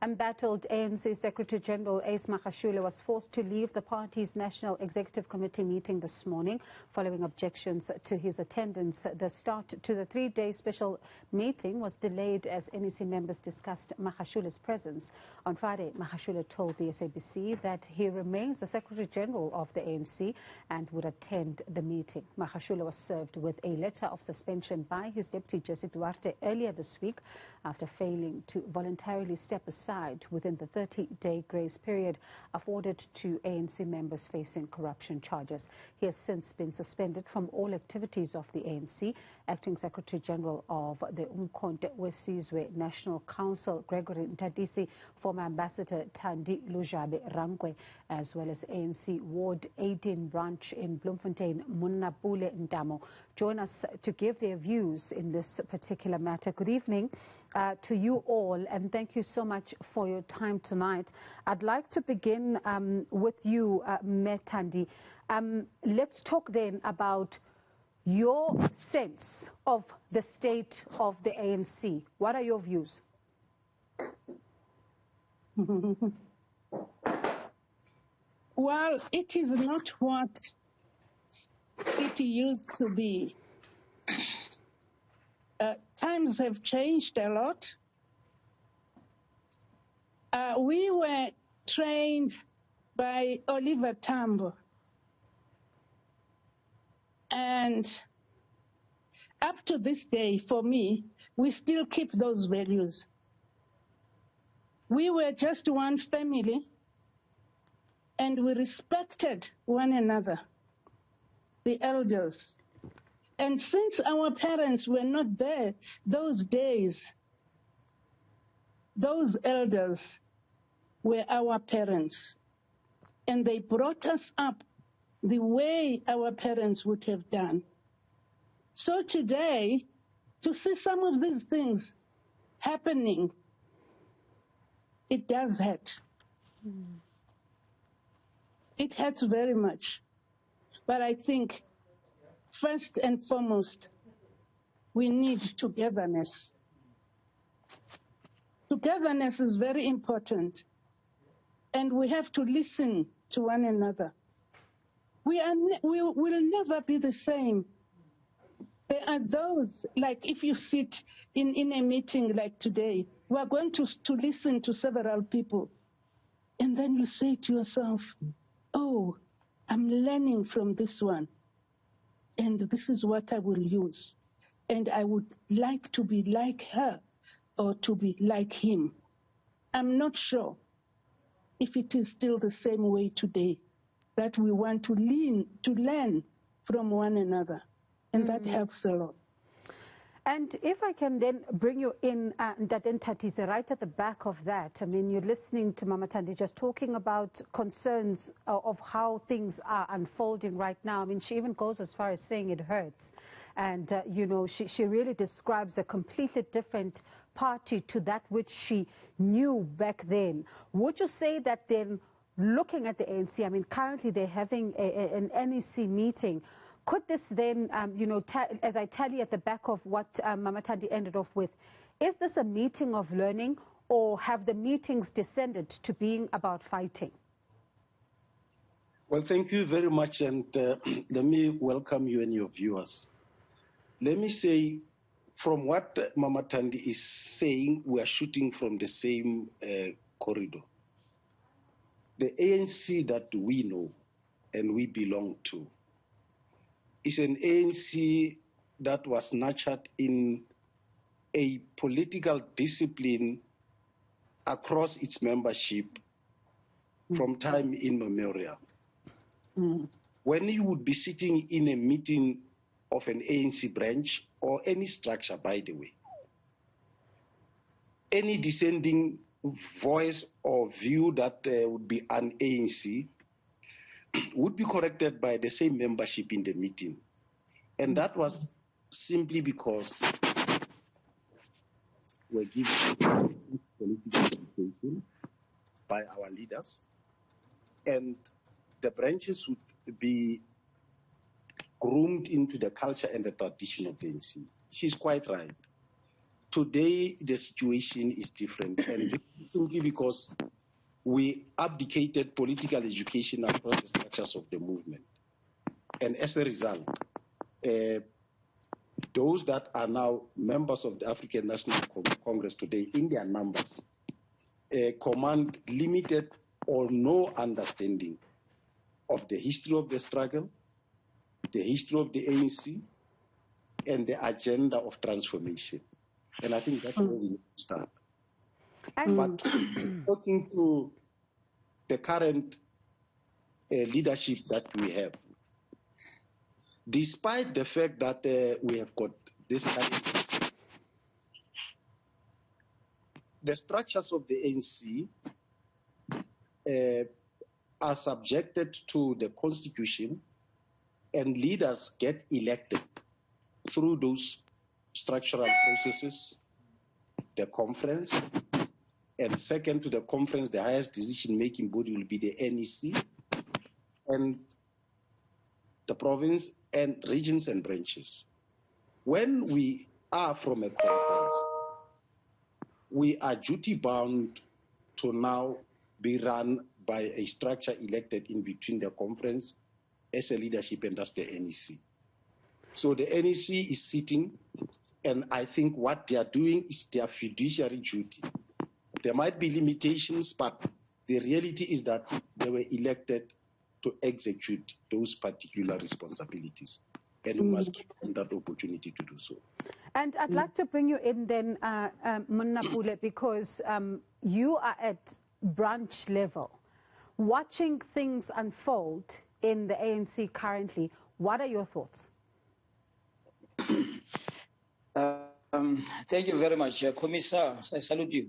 Embattled ANC Secretary-General Ace Magashule was forced to leave the party's National Executive Committee meeting this morning following objections to his attendance. The start to the three-day special meeting was delayed as NEC members discussed Magashule's presence. On Friday, Magashule told the SABC that he remains the Secretary-General of the ANC and would attend the meeting. Magashule was served with a letter of suspension by his deputy Jessie Duarte earlier this week after failing to voluntarily step aside within the 30-day grace period afforded to ANC members facing corruption charges. He has since been suspended from all activities of the ANC. Acting Secretary-General of the Umkhonto weSizwe National Council, Gregory Ntadisi, former Ambassador Thandi Lujabe Rangwe, as well as ANC Ward 18 branch in Bloemfontein, Munnapule Ntamo, join us to give their views in this particular matter. Good evening to you all, and thank you so much for your time tonight. I'd like to begin with you, Thandi. Let's talk then about your sense of the state of the ANC. What are your views? Well, it is not what it used to be. Times have changed a lot. We were trained by Oliver Tambo, and up to this day, for me, we still keep those values. We were just one family, and we respected one another, the elders. And since our parents were not there those days, those elders were our parents, and they brought us up the way our parents would have done. So today, to see some of these things happening, it does hurt. It hurts very much. But I think, first and foremost, we need togetherness. Togetherness is very important, and we have to listen to one another. We will never be the same. There are those, like if you sit in a meeting like today, we are going to listen to several people, and then you say to yourself, oh, I'm learning from this one, and this is what I will use, and I would like to be like her or to be like him. I'm not sure if it is still the same way today, that we want to learn from one another, and that helps a lot. And if I can then bring you in, Ndaden Tatise, right at the back of that, I mean, you're listening to Mama Thandi just talking about concerns of how things are unfolding right now. I mean, she even goes as far as saying it hurts. And, you know, she really describes a completely different party to that which she knew back then. Would you say that then, looking at the ANC, I mean, currently they're having an NEC meeting, could this then, you know, as I tally at the back of what Mama Thandi ended off with, is this a meeting of learning, or have the meetings descended to being about fighting? Well, thank you very much, and let me welcome you and your viewers. Let me say, from what Mama Thandi is saying, we are shooting from the same corridor. The ANC that we know and we belong to is an ANC that was nurtured in a political discipline across its membership from time immemorial. When you would be sitting in a meeting of an ANC branch or any structure, by the way, any dissenting voice or view that would be an ANC would be corrected by the same membership in the meeting. And that was simply because we're given political education by our leaders, and the branches would be groomed into the culture and the tradition of the ANC. She's quite right. today the situation is different, and simply because we abdicated political education across the structures of the movement. And as a result, those that are now members of the African National Congress today, in their numbers, command limited or no understanding of the history of the struggle, the history of the ANC, and the agenda of transformation. And I think that's where we need to start. But talking to the current leadership that we have, despite the fact that we have got this challenge, the structures of the ANC are subjected to the constitution, and leaders get elected through those structural processes, the conference, and second to the conference, the highest decision-making body will be the NEC, and the province and regions and branches. When we are from a conference, we are duty-bound to now be run by a structure elected in between the conference as a leadership and that's the NEC. So the NEC is sitting, and I think what they are doing is their fiduciary duty. There might be limitations, but the reality is that they were elected to execute those particular responsibilities, and we must give them that opportunity to do so. And I'd like to bring you in then, Munapule, because you are at branch level, watching things unfold in the ANC currently. What are your thoughts? Thank you very much, Commissar. I salute you.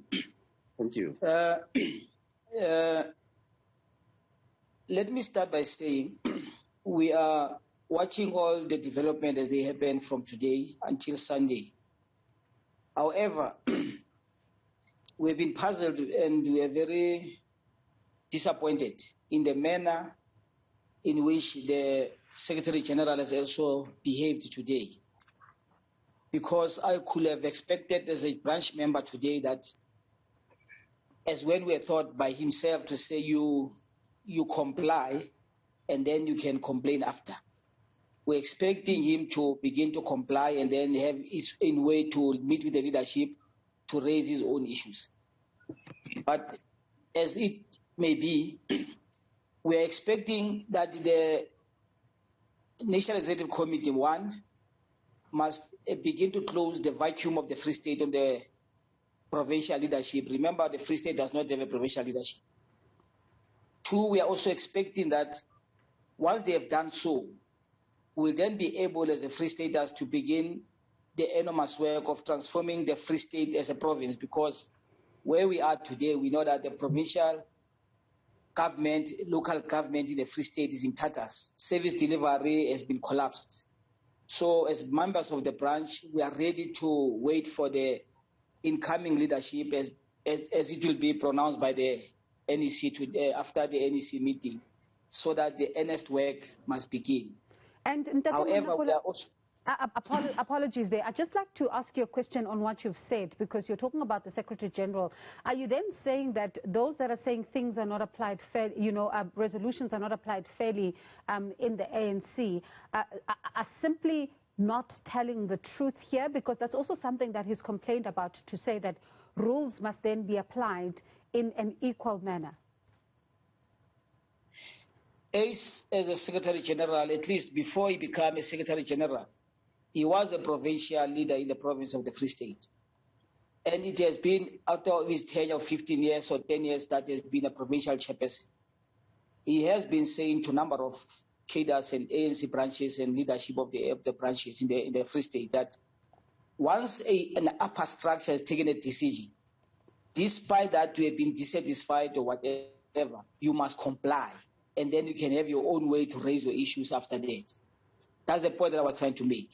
Thank you. Let me start by saying we are watching all the development as they happen from today until Sunday. However, we've been puzzled and we are very disappointed in the manner in which the Secretary General has also behaved today. Because I could have expected as a branch member today that, as when we are taught by himself to say you comply and then you can complain after. We're expecting him to begin to comply and then have his own way to meet with the leadership to raise his own issues. But as it may be, we're expecting that the National Executive Committee, one, must begin to close the vacuum of the Free State on the provincial leadership. Remember, the Free State does not have a provincial leadership. Two, we are also expecting that once they have done so, we'll then be able as a Free Staters to begin the enormous work of transforming the Free State as a province, because where we are today, we know that the provincial government, local government in the Free State is in tatters. Service delivery has been collapsed. So as members of the branch, we are ready to wait for the incoming leadership as it will be pronounced by the NEC after the NEC meeting, so that the earnest work must begin. And however, we are also... apologies there. I'd just like to ask you a question on what you've said, because you're talking about the Secretary General. Are you then saying that those that are saying things are not applied fairly, resolutions are not applied fairly in the ANC, are simply not telling the truth here? Because that's also something that he's complained about, to say that rules must then be applied in an equal manner. Ace, as a Secretary General, at least before he became a Secretary General, he was a provincial leader in the province of the Free State. And it has been, after his tenure of 15 years or 10 years, that has been a provincial chairperson. He has been saying to a number of cadres and ANC branches and leadership of the branches in the Free State that once an upper structure has taken a decision, despite that you have been dissatisfied or whatever, you must comply. And then you can have your own way to raise your issues after that. That's the point that I was trying to make.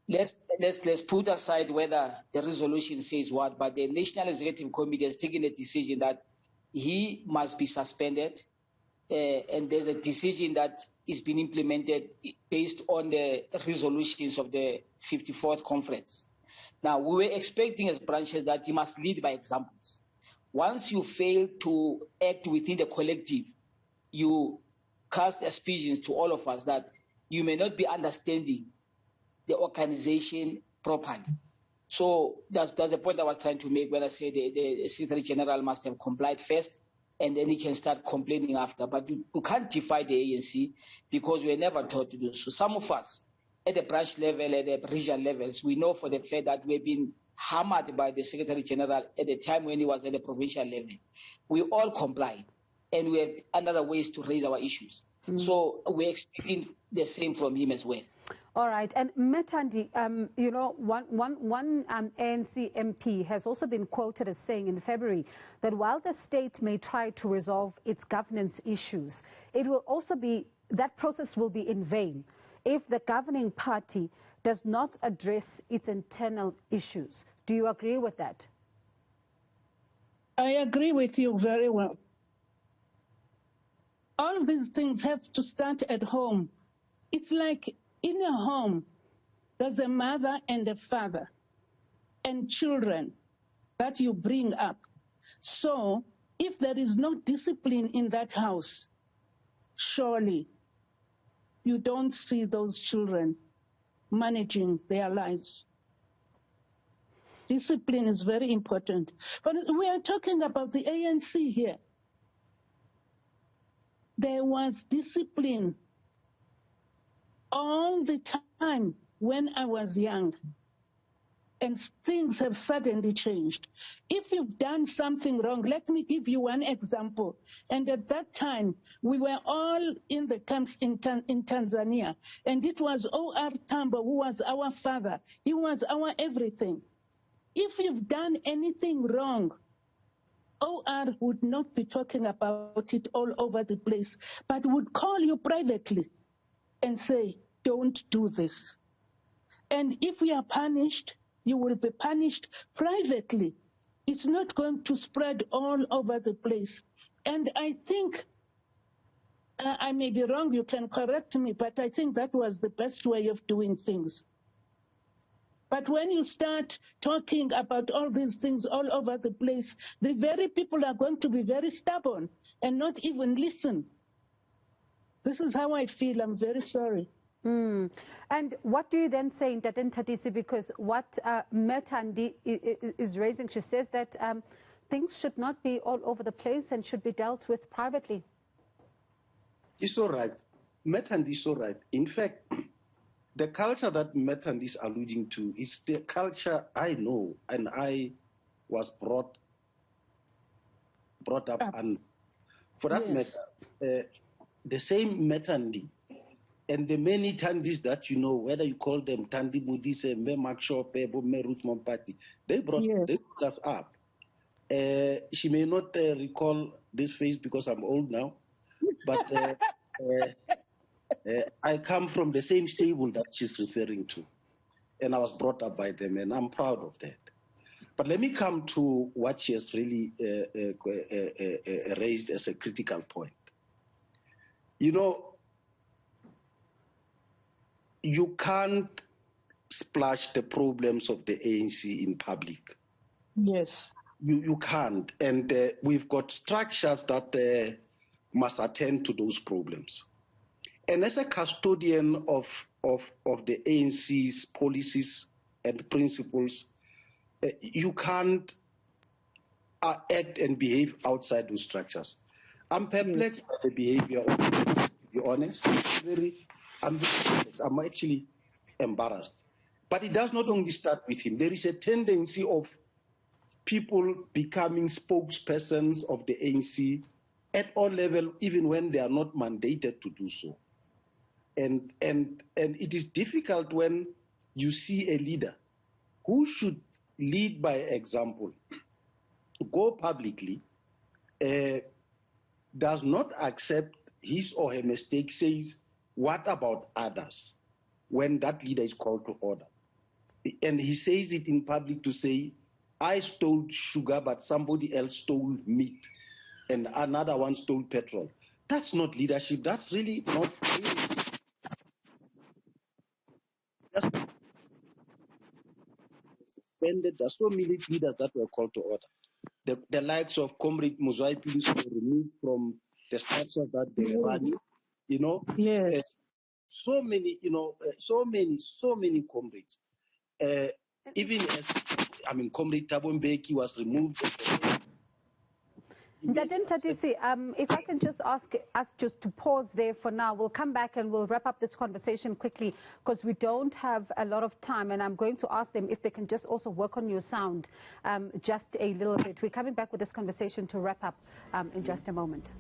Let's put aside whether the resolution says what, but the National Executive Committee has taken a decision that he must be suspended, and there's a decision that is being implemented based on the resolutions of the 54th conference. Now, we were expecting as branches that you must lead by examples. Once you fail to act within the collective, you cast aspersions to all of us that you may not be understanding the organization properly. So that's the point I was trying to make when I say the Secretary General must have complied first, and then he can start complaining after. But you can't defy the ANC because we were never taught to do so. Some of us at the branch level, at the regional levels, we know for the fact that we've been hammered by the Secretary General at the time when he was at the provincial level. We all complied, and we had other ways to raise our issues. So we're expecting the same from him as well. All right, and Metandi, you know, one ANC MP has also been quoted as saying in February that while the state may try to resolve its governance issues, it will also be, that process will be in vain if the governing party does not address its internal issues. Do you agree with that? I agree with you very well. All these things have to start at home. It's like in a home, there's a mother and a father and children that you bring up. So if there is no discipline in that house, surely you don't see those children managing their lives. Discipline is very important. But we are talking about the ANC here. There was discipline all the time when I was young, and things have suddenly changed. If you've done something wrong, let me give you one example. And at that time, we were all in the camps in Tanzania, and it was O.R. Tambo who was our father. He was our everything. If you've done anything wrong, O.R. would not be talking about it all over the place, but would call you privately and say, don't do this. And if you are punished, you will be punished privately. It's not going to spread all over the place. And I think, I may be wrong, you can correct me, but I think that was the best way of doing things. But when you start talking about all these things all over the place, the very people are going to be very stubborn and not even listen. This is how I feel. I'm very sorry. And what do you then say in Taten Tatisi? Because what Metandi is raising, she says that things should not be all over the place and should be dealt with privately. It's all right. Metandi is all right. In fact, the culture that Metandi is alluding to is the culture I know, and I was brought up, and for that matter, the same Metandi and the many Tandis that you know, whether you call them Tandi Budise, Memakshop, Ruth Mompati, they brought us up. She may not recall this face because I'm old now, but I come from the same stable that she's referring to, and I was brought up by them, and I'm proud of that. But let me come to what she has really raised as a critical point. You know, you can't splash the problems of the ANC in public. Yes. You can't. And we've got structures that must attend to those problems. And as a custodian of the ANC's policies and principles, you can't act and behave outside those structures. I'm perplexed by the behavior, to be honest. I'm actually embarrassed. But it does not only start with him. There is a tendency of people becoming spokespersons of the ANC at all levels, even when they are not mandated to do so. And it is difficult when you see a leader who should lead by example, go publicly, does not accept his or her mistake, says, what about others, when that leader is called to order? And he says it in public to say, I stole sugar, but somebody else stole meat, and another one stole petrol. That's not leadership. That's really not leadership. suspended. There are so many leaders that were called to order. The likes of Comrade Muzwai Police were removed from the structure that they were running. You know, Yes. so many, you know, so many comrades. Even as, I mean, Comrade Thabo Mbeki was removed. If I can just ask us just to pause there for now. We'll come back and we'll wrap up this conversation quickly because we don't have a lot of time, and I'm going to ask them if they can just also work on your sound just a little bit. We're coming back with this conversation to wrap up in just a moment.